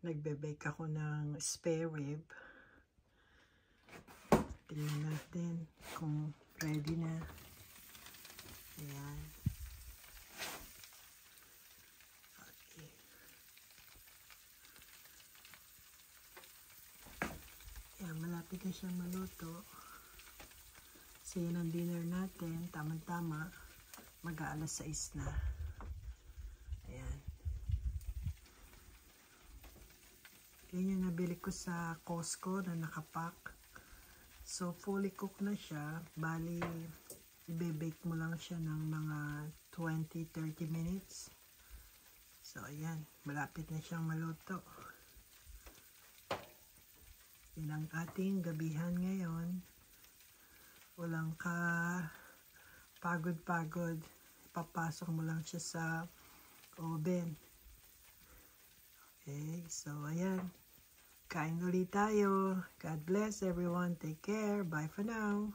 Nagbe-bake ako ng spare rib. Tingnan natin kung ready na. Ayan. Okay. Ayan, malapit na siyang maluto. So, yun ang dinner natin. Tama-tama. Mag-aalas 6 na. Ayan. Yan yung nabili ko sa Costco na nakapack. So, fully cooked na siya. Bali, i-bake mo lang siya ng mga 20-30 minutes. So, ayan. Malapit na siyang maluto. Yan ang ating gabihan ngayon. Walang pagod-pagod. Ipapasok mo lang siya sa oven. Okay, so ayan. Kain ulit tayo. God bless everyone. Take care. Bye for now.